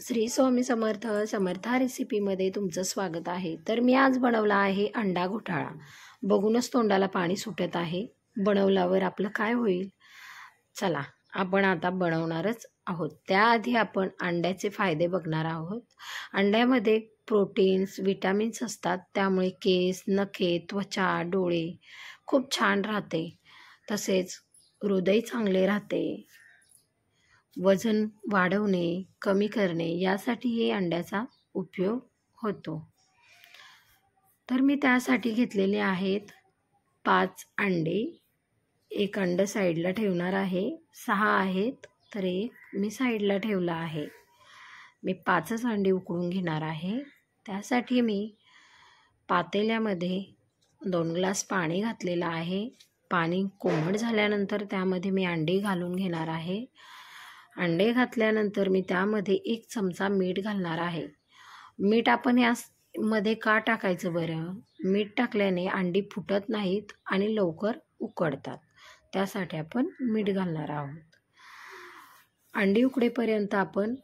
श्री स्वामी समर्थ समर्था रेसिपीमध्ये तुमचं स्वागत आहे। तर मी आज बनवला आहे अंडा घोटाळा। बघूनच तोंडाला पाणी सुटत आहे। बनवल्यावर आपलं काय होईल, चला आपण आता बनवणारच आहोत। त्याआधी आपण अंड्याचे फायदे बघणार आहोत। अंड्यामध्ये प्रोटीन्स विटामिन्स असतात, त्यामुळे केस, नखे, त्वचा, डोळे खूप छान राहते। तसेच हृदय चांगले राहते। वजन वाढवणे, कमी करणे यासाठी हे अंड्याचा उपयोग होतो। तर मी त्यासाठी घेतलेले आहेत 5 अंडे। एक अंड साईडला ठेवणार आहे। 6 आहेत तर एक मी साईडला ठेवला आहे। मी 5च अंडे उकळून घेणार आहे। त्यासाठी मी पातेल्यामध्ये 2 ग्लास पाणी घातलेलं आहे। पाणी कोमट झाल्यानंतर त्यामध्ये मी अंडे घालून घेणार आहे। अंडे घातल्यानंतर मी त्यामध्ये 1 चमचा मीठ घालणार आहे। मीठ आपण यामध्ये का टाकायचं बरं? मीठ टाकल्याने अंडी फुटत नाहीत आणि लवकर उकडतात, त्यासाठी आपण मीठ घालणार आहोत। अंडी उकडेपर्यंत आपण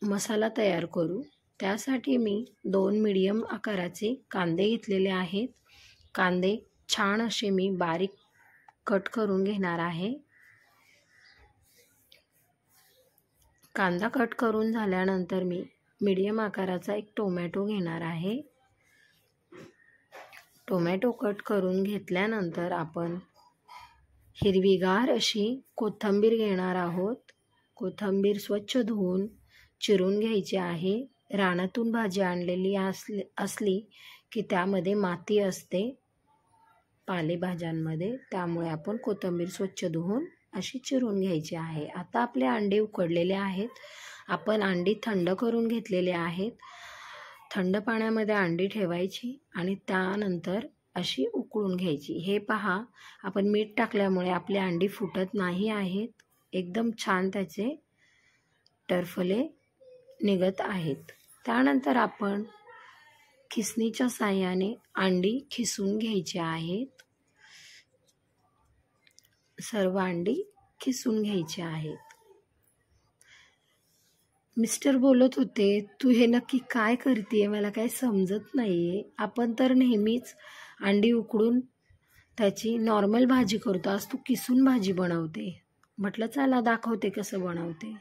मसाला तयार करू। त्यासाठी मी 2 मीडियम आकाराचे कांदे घेतलेले आहेत। कांदे छान असे मी बारीक कट करून घेणार आहे। कांदा कट करून झाल्यानंतर मी मीडियम आकाराचा एक टोमॅटो घेणार आहे। टोमॅटो कट करून घेतल्यानंतर आपण हिरवीगार अशी कोथिंबीर घेणार आहोत। कोथिंबीर स्वच्छ धुवून चिरून घ्यायची आहे। रानातून भाजी आणलेली असली की त्यामध्ये माती असते पालेभाज्यांमध्ये, त्यामुळे आपण कोथिंबीर स्वच्छ धुवून अशी चिरून घ्यायची आहे। आता आपले अंडे उकडलेले आहेत। आपण अंडी थंड करून घेतलेले आहेत। थंड पाण्यामध्ये अंडी ठेवायची आणि त्यानंतर अशी उकळून घ्यायची। हे पहा, आपण मीठ टाकल्यामुळे आपले अंडी फुटत नाही आहेत। एकदम छान त्याचे टरफले निघत आहेत। त्यानंतर आपण खिसणीच्या साहाय्याने अंडी खिसून घ्यायची आहेत। सर्व अंडी खिसून घ्यायची आहेत। मिस्टर बोलत होते, तू हे नक्की काय करतेय, मला काही समजत नाहीये। आपण तर नेहमीच अंडी उकडून त्याची नॉर्मल भाजी करतो, आज तू किसून भाजी बनवते। म्हटलं चला दाखवते कसं बनवते।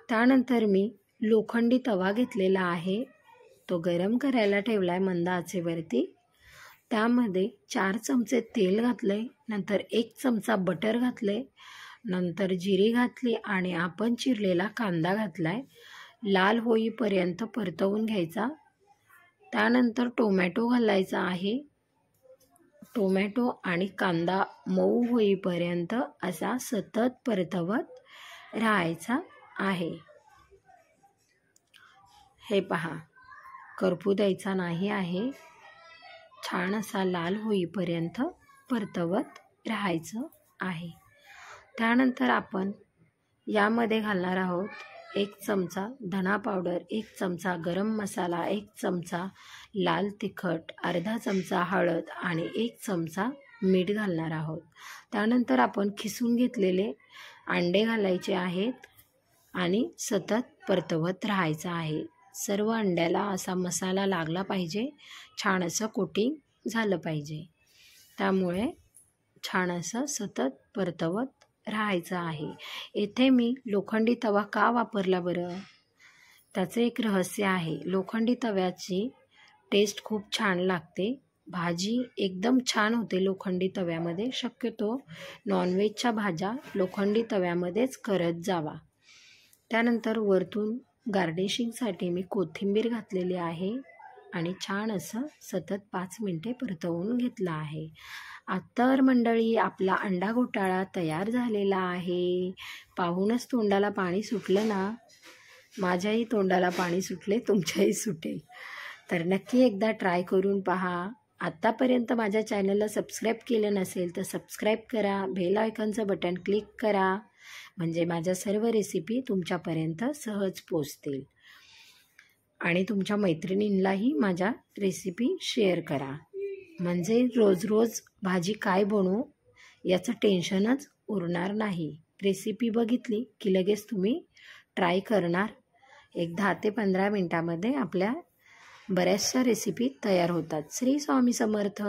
त्यानंतर मी लोखंडी तवा घेतलेला आहे, तो गरम करायला ठेवलाय मंद आचेवरती। त्यामध्ये 4 चमचे तेल घातले, नंतर 1 चमचा बटर घातले, नंतर जिरे घातली आणि आपण चिरलेला कांदा घातलाय। लाल होईपर्यंत परतवून घ्यायचा। त्यानंतर टोमॅटो घालायचा आहे। टोमॅटो आणि कांदा मऊ होईपर्यंत असा सतत परतवत राहायचा आहे। हे पहा, करपू द्यायचा नाही आहे। छान असा लाल होईपर्यंत परतवत राहायचं आहे। त्यानंतर आपण यामध्ये घालणार आहोत 1 चमचा धना पावडर, 1 चमचा गरम मसाला, 1 चमचा लाल तिखट, अर्धा चमचा हळद आणि 1 चमचा मीठ घालणार आहोत। त्यानंतर आपण खिसून घेतलेले अंडे घालायचे आहेत आणि सतत परतवत राहायचं आहे। सर्व अंड्याला असा मसाला लागला पाहिजे, छान असं कोटिंग झालं पाहिजे, त्यामुळे छान असं सतत परतवत राहायचं आहे। येथे मी लोखंडी तवा का वापरला बरं? त्याचं एक रहस्य आहे। लोखंडी तव्याची टेस्ट खूप छान लागते, भाजी एकदम छान होते लोखंडी तव्यामध्ये। शक्यतो नॉनव्हेजच्या भाज्या लोखंडी तव्यामध्येच करत जावा। त्यानंतर वरतून गार्निशिंगसाठी मी कोथिंबीर घातलेली आहे आणि छान असं सतत 5 मिनिटे परतवून घेतलं आहे। तर मंडळी, आपला अंडा घोटाळा तयार झालेला आहे। पाहूनच तोंडाला पाणी सुटलं ना? माझ्याही तोंडाला पाणी सुटले, तुमच्याही सुटेल। तर नक्की एकदा ट्राय करून पहा। आत्तापर्यंत माझ्या चॅनलला सबस्क्राईब केलं नसेल तर सबस्क्राईब करा, बेल आयकॉनचं बटन क्लिक करा, म्हणजे माझ्या सर्व रेसिपी तुमच्यापर्यंत सहज पोचतील। आणि तुमच्या मैत्रिणींनाही माझ्या रेसिपी शेअर करा, म्हणजे रोज रोज भाजी काय बनवू याचं टेन्शनच उरणार नाही। रेसिपी बघितली की लगेच तुम्ही ट्राय करणार, एक 10 ते 15 मिनटामध्ये आपल्या बऱ्याचशा रेसिपी तयार होतात. श्री स्वामी समर्थ.